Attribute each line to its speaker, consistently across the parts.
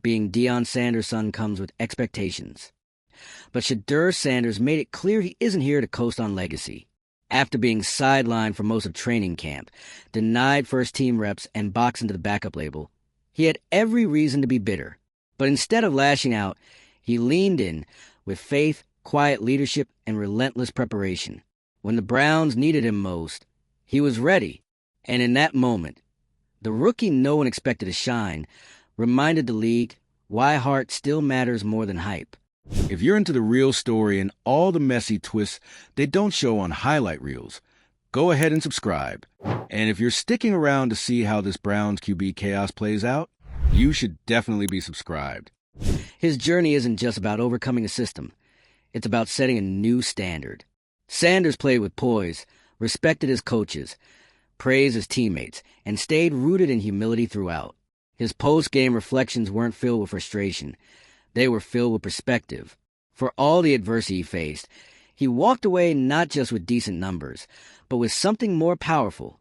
Speaker 1: being Deion Sanders' son comes with expectations. But Shedeur Sanders made it clear he isn't here to coast on legacy. After being sidelined for most of training camp, denied first-team reps, and boxed into the backup label, he had every reason to be bitter. But instead of lashing out, he leaned in with faith, quiet leadership, and relentless preparation. When the Browns needed him most, he was ready. And in that moment, the rookie no one expected to shine reminded the league why heart still matters more than hype.
Speaker 2: If you're into the real story and all the messy twists they don't show on highlight reels, go ahead and subscribe. And if you're sticking around to see how this Browns QB chaos plays out, you should definitely be subscribed.
Speaker 1: His journey isn't just about overcoming a system. It's about setting a new standard. Sanders played with poise, respected his coaches, praised his teammates, and stayed rooted in humility throughout. His post-game reflections weren't filled with frustration. They were filled with perspective. For all the adversity he faced, he walked away not just with decent numbers, but with something more powerful: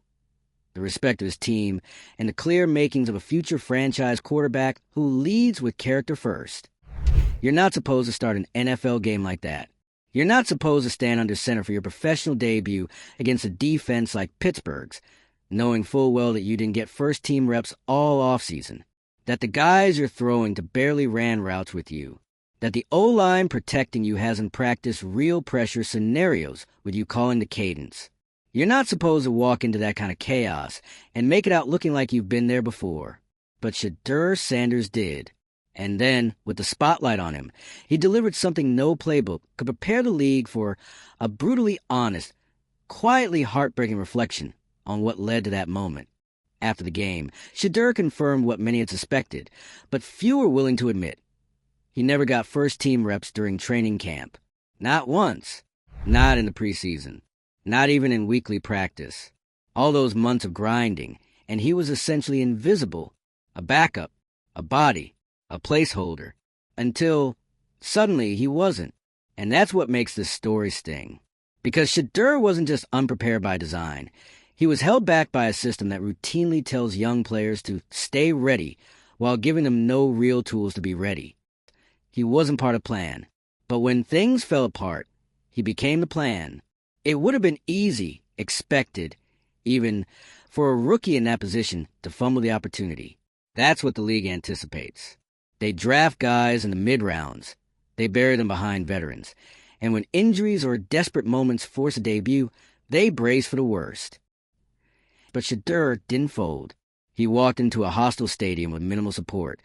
Speaker 1: the respect of his team and the clear makings of a future franchise quarterback who leads with character first. You're not supposed to start an NFL game like that. You're not supposed to stand under center for your professional debut against a defense like Pittsburgh's, knowing full well that you didn't get first-team reps all offseason, that the guys you're throwing to barely ran routes with you, that the O-line protecting you hasn't practiced real pressure scenarios with you calling the cadence. You're not supposed to walk into that kind of chaos and make it out looking like you've been there before. But Shedeur Sanders did. And then, with the spotlight on him, he delivered something no playbook could prepare the league for: a brutally honest, quietly heartbreaking reflection on what led to that moment. After the game, Shedeur confirmed what many had suspected, but few were willing to admit. He never got first-team reps during training camp. Not once. Not in the preseason. Not even in weekly practice. All those months of grinding, and he was essentially invisible, a backup, a body, a placeholder, until suddenly he wasn't. And that's what makes this story sting. Because Shedeur wasn't just unprepared by design. He was held back by a system that routinely tells young players to stay ready while giving them no real tools to be ready. He wasn't part of the plan. But when things fell apart, he became the plan. It would have been easy, expected, even for a rookie in that position to fumble the opportunity. That's what the league anticipates. They draft guys in the mid-rounds. They bury them behind veterans. And when injuries or desperate moments force a debut, they brace for the worst. But Shedeur didn't fold. He walked into a hostile stadium with minimal support,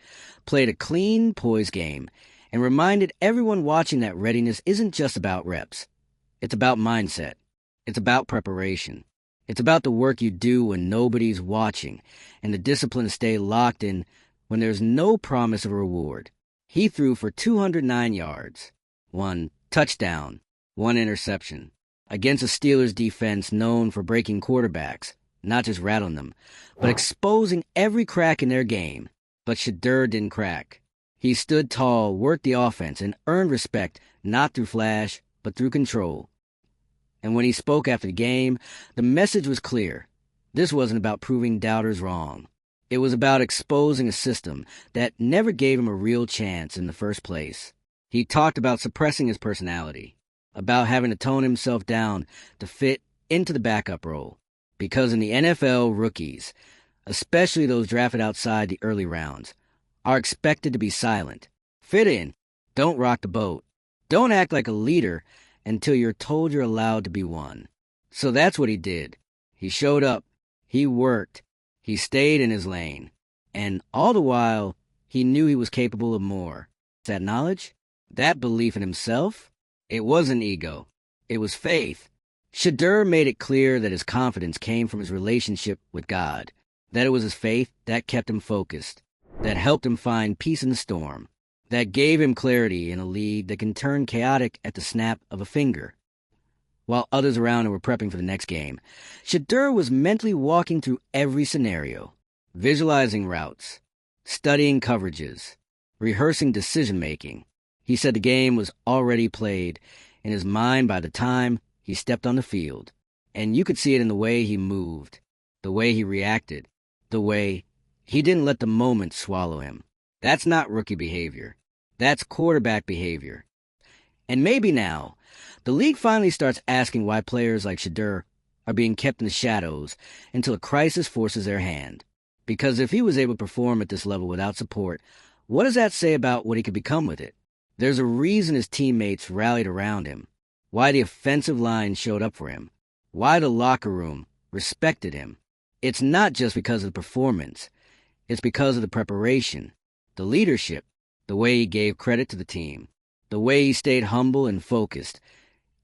Speaker 1: played a clean, poised game, and reminded everyone watching that readiness isn't just about reps. It's about mindset. It's about preparation. It's about the work you do when nobody's watching and the discipline to stay locked in when there's no promise of a reward. He threw for 209 yards, 1 touchdown, 1 interception, against a Steelers defense known for breaking quarterbacks, not just rattling them, but exposing every crack in their game. But Shedeur didn't crack. He stood tall, worked the offense, and earned respect not through flash, but through control. And when he spoke after the game, the message was clear. This wasn't about proving doubters wrong. It was about exposing a system that never gave him a real chance in the first place. He talked about suppressing his personality, about having to tone himself down to fit into the backup role. Because in the NFL, rookies, especially those drafted outside the early rounds, are expected to be silent. Fit in. Don't rock the boat. Don't act like a leader until you're told you're allowed to be one. So that's what he did. He showed up. He worked. He stayed in his lane. And all the while, he knew he was capable of more. That knowledge, that belief in himself, it wasn't ego. It was faith. Shedeur made it clear that his confidence came from his relationship with God, that it was his faith that kept him focused, that helped him find peace in the storm, that gave him clarity in a league that can turn chaotic at the snap of a finger. While others around him were prepping for the next game, Shedeur was mentally walking through every scenario, visualizing routes, studying coverages, rehearsing decision-making. He said the game was already played in his mind by the time he stepped on the field, and you could see it in the way he moved, the way he reacted, the way he didn't let the moment swallow him. That's not rookie behavior. That's quarterback behavior. And maybe now, the league finally starts asking why players like Shedeur are being kept in the shadows until a crisis forces their hand. Because if he was able to perform at this level without support, what does that say about what he could become with it? There's a reason his teammates rallied around him, why the offensive line showed up for him, why the locker room respected him. It's not just because of the performance. It's because of the preparation, the leadership, the way he gave credit to the team, the way he stayed humble and focused,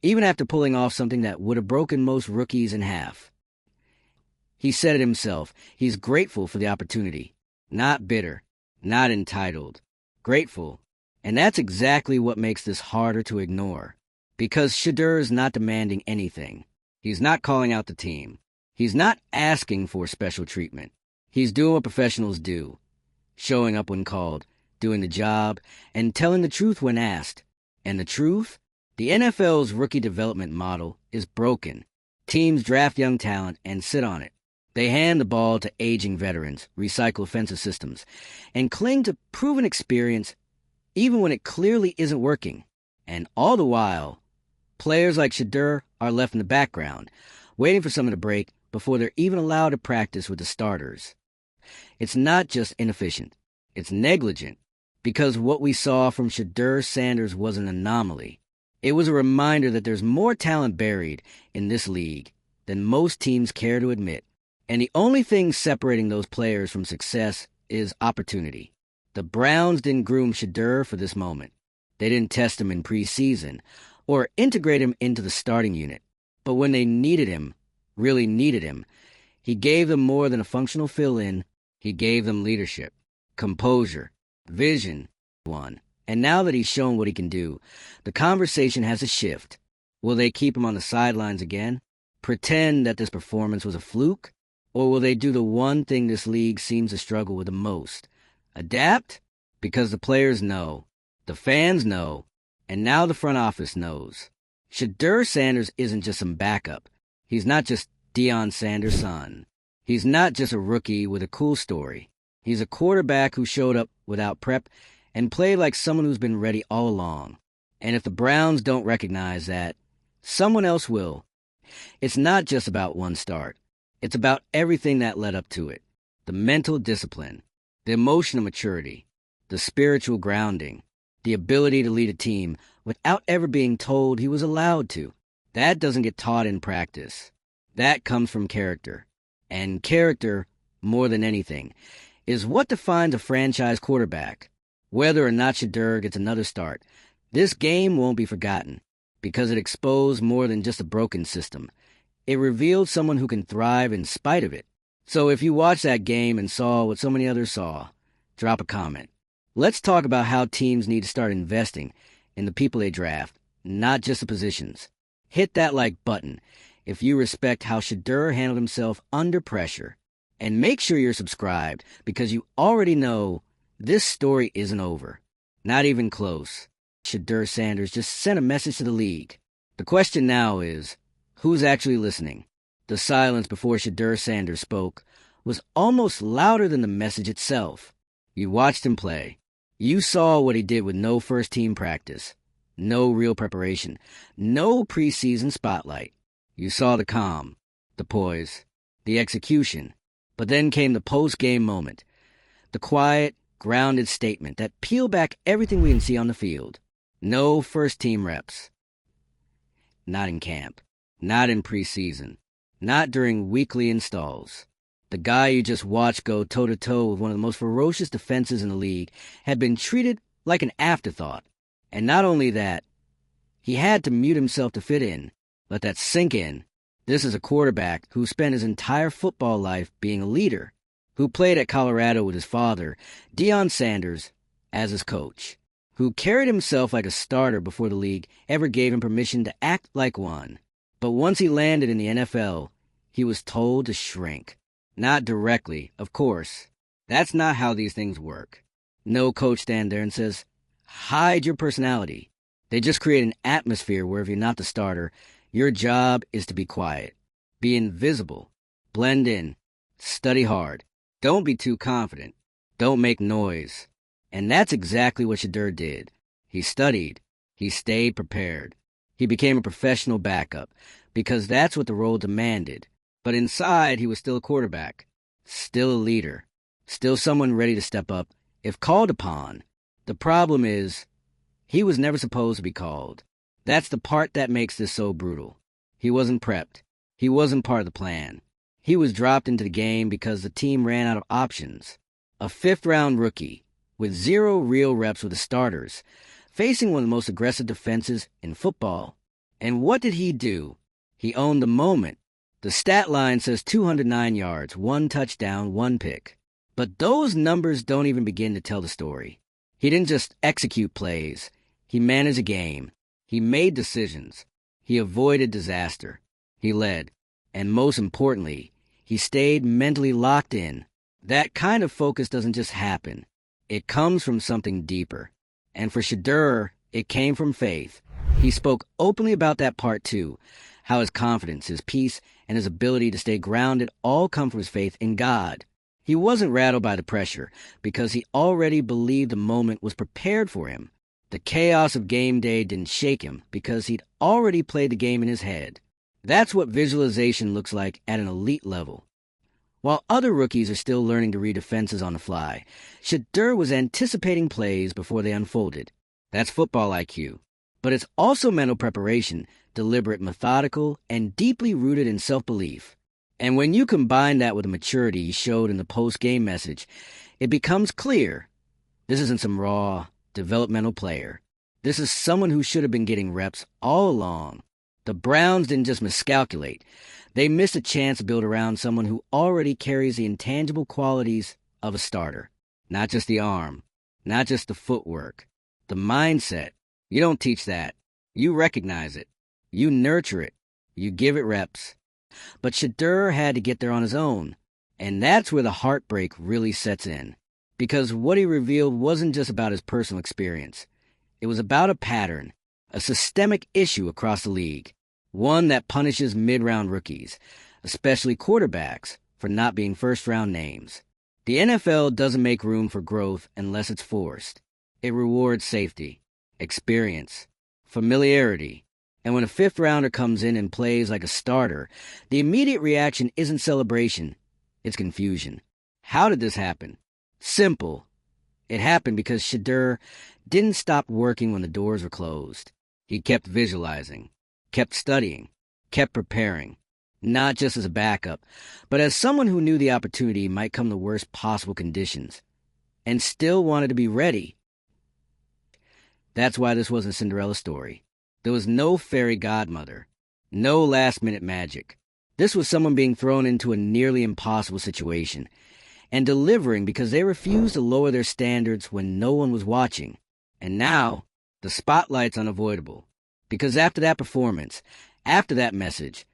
Speaker 1: even after pulling off something that would have broken most rookies in half. He said it himself. He's grateful for the opportunity. Not bitter. Not entitled. Grateful. And that's exactly what makes this harder to ignore. Because Shedeur is not demanding anything. He's not calling out the team. He's not asking for special treatment. He's doing what professionals do. Showing up when called, doing the job, and telling the truth when asked. And the truth? The NFL's rookie development model is broken. Teams draft young talent and sit on it. They hand the ball to aging veterans, recycle offensive systems, and cling to proven experience even when it clearly isn't working. And all the while, players like Shedeur are left in the background, waiting for someone to break before they're even allowed to practice with the starters. It's not just inefficient. It's negligent, because what we saw from Shedeur Sanders was an anomaly. It was a reminder that there's more talent buried in this league than most teams care to admit. And the only thing separating those players from success is opportunity. The Browns didn't groom Shedeur for this moment. They didn't test him in preseason or integrate him into the starting unit. But when they needed him, really needed him, he gave them more than a functional fill-in. He gave them leadership, composure, vision, And now that he's shown what he can do, the conversation has a shift. Will they keep him on the sidelines again? Pretend that this performance was a fluke? Or will they do the one thing this league seems to struggle with the most? Adapt? Because the players know, the fans know, and now the front office knows. Shedeur Sanders isn't just some backup. He's not just Deion Sanders' son. He's not just a rookie with a cool story. He's a quarterback who showed up without prep and played like someone who's been ready all along. And if the Browns don't recognize that, someone else will. It's not just about one start. It's about everything that led up to it. The mental discipline, the emotional maturity, the spiritual grounding, the ability to lead a team without ever being told he was allowed to. That doesn't get taught in practice. That comes from character. And character, more than anything, is what defines a franchise quarterback. Whether or not Shedeur gets another start, this game won't be forgotten because it exposed more than just a broken system. It revealed someone who can thrive in spite of it. So if you watched that game and saw what so many others saw, drop a comment. Let's talk about how teams need to start investing in the people they draft, not just the positions. Hit that like button if you respect how Shedeur handled himself under pressure. And make sure you're subscribed because you already know this story isn't over. Not even close. Shedeur Sanders just sent a message to the league. The question now is, who's actually listening? The silence before Shedeur Sanders spoke was almost louder than the message itself. You watched him play. You saw what he did with no first-team practice, no real preparation, no preseason spotlight. You saw the calm, the poise, the execution. But then came the post-game moment, the quiet, grounded statement that peeled back everything we can see on the field. No first-team reps. Not in camp. Not in preseason. Not during weekly installs. The guy you just watched go toe-to-toe with one of the most ferocious defenses in the league had been treated like an afterthought. And not only that, he had to mute himself to fit in. Let that sink in. This is a quarterback who spent his entire football life being a leader, who played at Colorado with his father, Deion Sanders, as his coach, who carried himself like a starter before the league ever gave him permission to act like one. But once he landed in the NFL, he was told to shrink. Not directly, of course. That's not how these things work. No coach stands there and says, hide your personality. They just create an atmosphere where if you're not the starter, your job is to be quiet, be invisible, blend in, study hard. Don't be too confident. Don't make noise. And that's exactly what Shedeur did. He studied. He stayed prepared. He became a professional backup, because that's what the role demanded. But inside, he was still a quarterback, still a leader, still someone ready to step up if called upon. The problem is, he was never supposed to be called. That's the part that makes this so brutal. He wasn't prepped. He wasn't part of the plan. He was dropped into the game because the team ran out of options. A fifth-round rookie, with 0 real reps with the starters, facing one of the most aggressive defenses in football. And what did he do? He owned the moment. The stat line says 209 yards, 1 touchdown, 1 pick. But those numbers don't even begin to tell the story. He didn't just execute plays. He managed a game. He made decisions. He avoided disaster. He led. And most importantly, he stayed mentally locked in. That kind of focus doesn't just happen. It comes from something deeper. And for Shedeur, it came from faith. He spoke openly about that part too, how his confidence, his peace, and his ability to stay grounded all come from his faith in God. He wasn't rattled by the pressure because he already believed the moment was prepared for him. The chaos of game day didn't shake him because he'd already played the game in his head. That's what visualization looks like at an elite level. While other rookies are still learning to read defenses on the fly, Shedeur was anticipating plays before they unfolded. That's football IQ. But it's also mental preparation, deliberate, methodical, and deeply rooted in self-belief. And when you combine that with the maturity he showed in the post-game message, it becomes clear this isn't some raw, developmental player. This is someone who should have been getting reps all along. The Browns didn't just miscalculate. They missed a chance to build around someone who already carries the intangible qualities of a starter. Not just the arm, not just the footwork, the mindset. You don't teach that. You recognize it. You nurture it. You give it reps. But Shedeur had to get there on his own. And that's where the heartbreak really sets in. Because what he revealed wasn't just about his personal experience. It was about a pattern, a systemic issue across the league. One that punishes mid-round rookies, especially quarterbacks, for not being first-round names. The NFL doesn't make room for growth unless it's forced. It rewards safety, experience, familiarity. And when a fifth-rounder comes in and plays like a starter, the immediate reaction isn't celebration, it's confusion. How did this happen? Simple. It happened because Shedeur didn't stop working when the doors were closed. He kept visualizing, kept studying, kept preparing, not just as a backup, but as someone who knew the opportunity might come the worst possible conditions, and still wanted to be ready. That's why this wasn't a Cinderella story. There was no fairy godmother, no last-minute magic. This was someone being thrown into a nearly impossible situation, and delivering because they refused to lower their standards when no one was watching. And now, the spotlight's unavoidable. Because after that performance, after that message,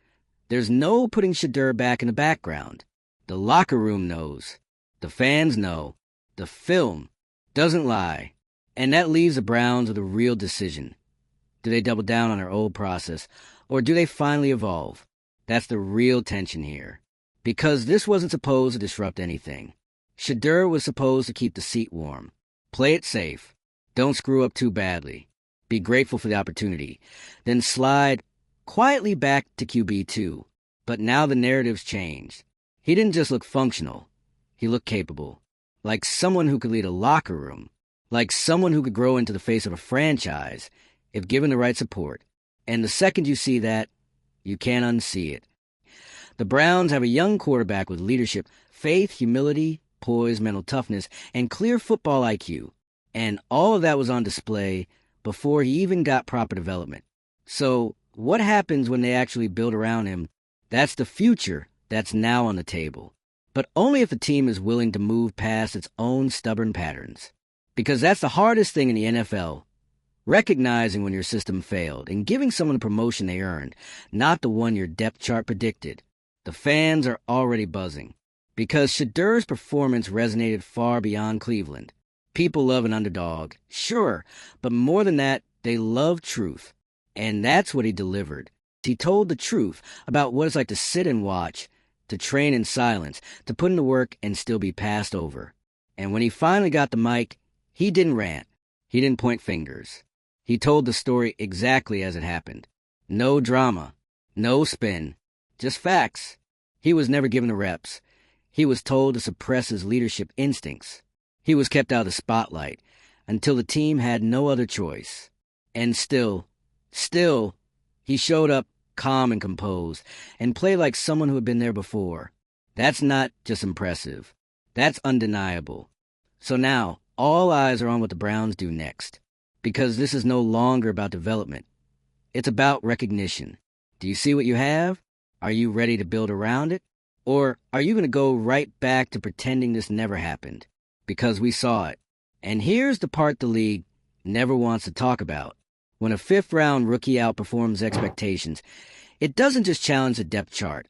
Speaker 1: there's no putting Shedeur back in the background. The locker room knows. The fans know. The film doesn't lie. And that leaves the Browns with a real decision. Do they double down on their old process, or do they finally evolve? That's the real tension here. Because this wasn't supposed to disrupt anything. Shedeur was supposed to keep the seat warm. Play it safe. Don't screw up too badly. Be grateful for the opportunity. Then slide quietly back to QB2. But now the narrative's changed. He didn't just look functional. He looked capable. Like someone who could lead a locker room. Like someone who could grow into the face of a franchise if given the right support. And the second you see that, you can't unsee it. The Browns have a young quarterback with leadership, faith, humility, poise, mental toughness, and clear football IQ. And all of that was on display before he even got proper development. So, what happens when they actually build around him? That's the future that's now on the table. But only if the team is willing to move past its own stubborn patterns. Because that's the hardest thing in the NFL. Recognizing when your system failed and giving someone the promotion they earned, not the one your depth chart predicted. The fans are already buzzing. Because Shedeur's performance resonated far beyond Cleveland. People love an underdog, sure, but more than that, they love truth. And that's what he delivered. He told the truth about what it's like to sit and watch, to train in silence, to put in the work and still be passed over. And when he finally got the mic, He didn't rant. He didn't point fingers. He told the story exactly as it happened. No drama. No spin. Just facts. He was never given the reps. He was told to suppress his leadership instincts. He was kept out of the spotlight until the team had no other choice. And still, he showed up calm and composed and played like someone who had been there before. That's not just impressive. That's undeniable. So now, all eyes are on what the Browns do next, because this is no longer about development. It's about recognition. Do you see what you have? Are you ready to build around it? Or are you going to go right back to pretending this never happened? Because we saw it. And here's the part the league never wants to talk about. When a fifth-round rookie outperforms expectations, it doesn't just challenge the depth chart.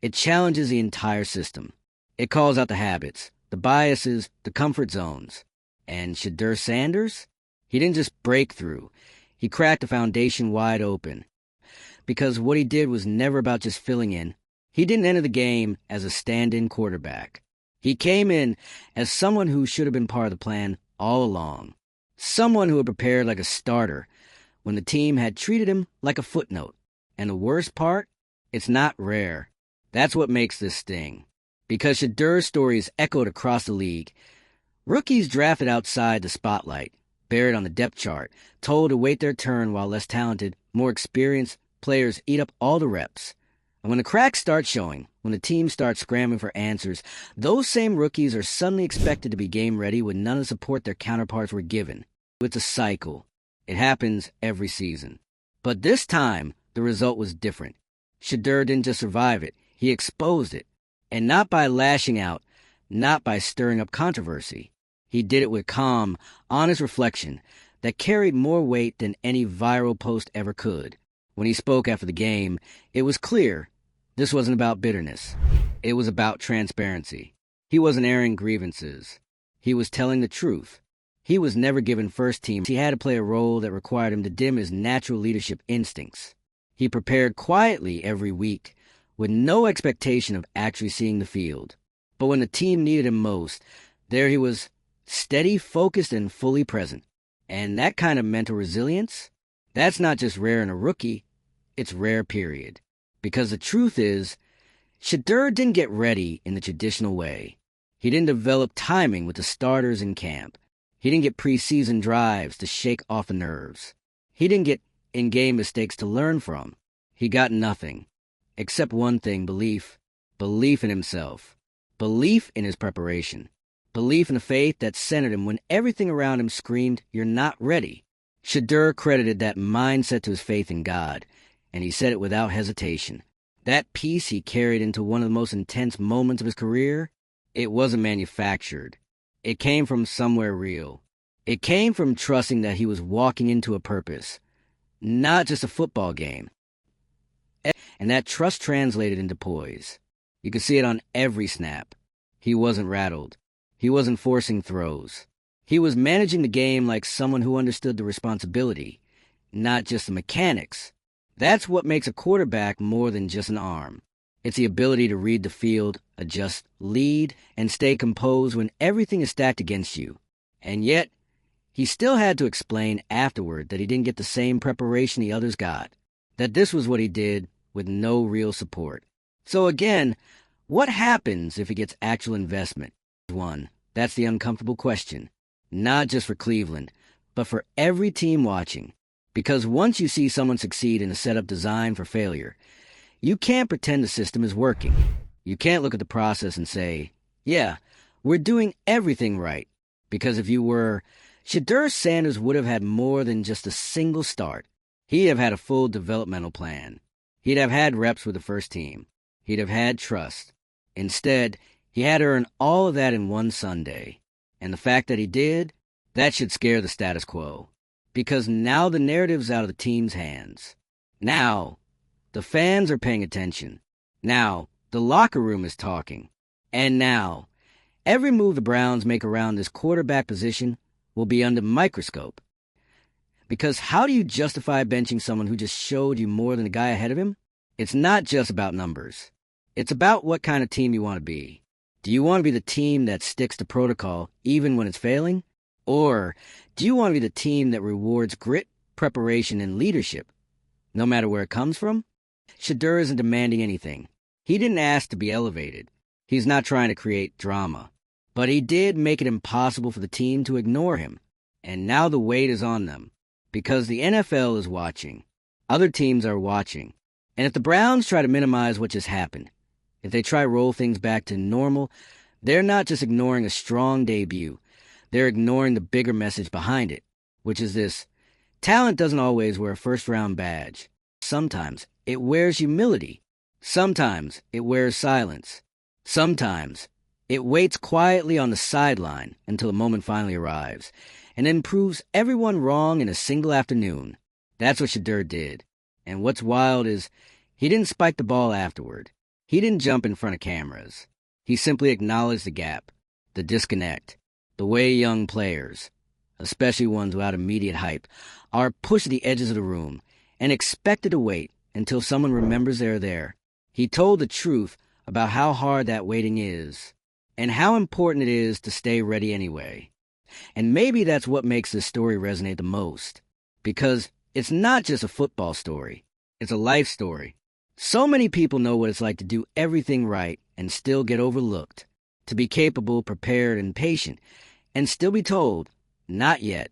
Speaker 1: It challenges the entire system. It calls out the habits, the biases, the comfort zones. And Shedeur Sanders? He didn't just break through. He cracked the foundation wide open. Because what he did was never about just filling in. He didn't enter the game as a stand-in quarterback. He came in as someone who should have been part of the plan all along. Someone who had prepared like a starter when the team had treated him like a footnote. And the worst part? It's not rare. That's what makes this sting. Because Shedeur's story is echoed across the league. Rookies drafted outside the spotlight, buried on the depth chart, told to wait their turn while less talented, more experienced players eat up all the reps. And when the cracks start showing, when the team starts scrambling for answers, those same rookies are suddenly expected to be game ready with none of the support their counterparts were given. It's a cycle. It happens every season. But this time, the result was different. Shedeur didn't just survive it, he exposed it. And not by lashing out, not by stirring up controversy. He did it with calm, honest reflection that carried more weight than any viral post ever could. When he spoke after the game, it was clear this wasn't about bitterness. It was about transparency. He wasn't airing grievances. He was telling the truth. He was never given first team. He had to play a role that required him to dim his natural leadership instincts. He prepared quietly every week, with no expectation of actually seeing the field. But when the team needed him most, there he was, steady, focused, and fully present. And that kind of mental resilience, that's not just rare in a rookie, it's rare, period. Because the truth is, Shedeur didn't get ready in the traditional way. He didn't develop timing with the starters in camp. He didn't get preseason drives to shake off the nerves. He didn't get in-game mistakes to learn from. He got nothing. Except one thing, belief. Belief in himself. Belief in his preparation. Belief in the faith that centered him when everything around him screamed, "You're not ready." Shedeur credited that mindset to his faith in God, and he said it without hesitation. That peace he carried into one of the most intense moments of his career, it wasn't manufactured. It came from somewhere real. It came from trusting that he was walking into a purpose, not just a football game. And that trust translated into poise. You could see it on every snap. He wasn't rattled. He wasn't forcing throws. He was managing the game like someone who understood the responsibility, not just the mechanics. That's what makes a quarterback more than just an arm. It's the ability to read the field, adjust, lead, and stay composed when everything is stacked against you. And yet, he still had to explain afterward that he didn't get the same preparation the others got, that this was what he did with no real support. So again, what happens if he gets actual investment? One, that's the uncomfortable question. Not just for Cleveland, but for every team watching. Because once you see someone succeed in a setup designed for failure, you can't pretend the system is working. You can't look at the process and say, yeah, we're doing everything right. Because if you were, Shedeur Sanders would have had more than just a single start. He'd have had a full developmental plan. He'd have had reps with the first team. He'd have had trust. Instead, he had to earn all of that in one Sunday. And the fact that he did, that should scare the status quo. Because now the narrative's out of the team's hands. Now, the fans are paying attention. Now, the locker room is talking. And now, every move the Browns make around this quarterback position will be under microscope. Because how do you justify benching someone who just showed you more than the guy ahead of him? It's not just about numbers. It's about what kind of team you want to be. Do you want to be the team that sticks to protocol even when it's failing? Or do you want to be the team that rewards grit, preparation, and leadership, no matter where it comes from? Shedeur isn't demanding anything. He didn't ask to be elevated. He's not trying to create drama. But he did make it impossible for the team to ignore him. And now the weight is on them. Because the NFL is watching. Other teams are watching. And if the Browns try to minimize what just happened, if they try to roll things back to normal, they're not just ignoring a strong debut. They're ignoring the bigger message behind it, which is this: talent doesn't always wear a first-round badge. Sometimes it wears humility. Sometimes it wears silence. Sometimes it waits quietly on the sideline until the moment finally arrives, and then proves everyone wrong in a single afternoon. That's what Shedeur did. And what's wild is he didn't spike the ball afterward. He didn't jump in front of cameras. He simply acknowledged the gap, the disconnect, the way young players, especially ones without immediate hype, are pushed to the edges of the room and expected to wait until someone remembers they're there. He told the truth about how hard that waiting is and how important it is to stay ready anyway. And maybe that's what makes this story resonate the most, because it's not just a football story. It's a life story. So many people know what it's like to do everything right and still get overlooked, to be capable, prepared, and patient, and still be told, not yet.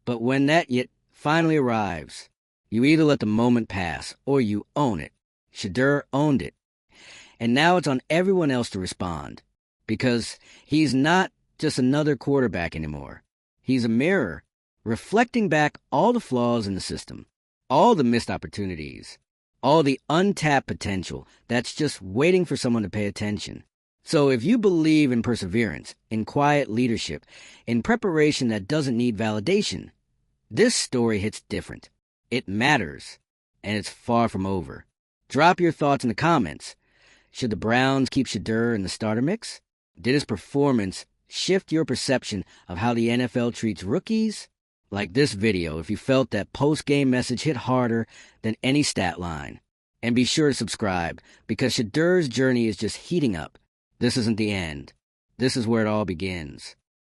Speaker 1: But when that yet finally arrives, you either let the moment pass or you own it. Shedeur owned it. And now it's on everyone else to respond, because he's not just another quarterback anymore. He's a mirror, reflecting back all the flaws in the system, all the missed opportunities, all the untapped potential that's just waiting for someone to pay attention. So if you believe in perseverance, in quiet leadership, in preparation that doesn't need validation, this story hits different. It matters, and it's far from over. Drop your thoughts in the comments. Should the Browns keep Shedeur in the starter mix? Did his performance shift your perception of how the NFL treats rookies? Like this video if you felt that post-game message hit harder than any stat line. And be sure to subscribe, because Shedeur's journey is just heating up. This isn't the end. This is where it all begins.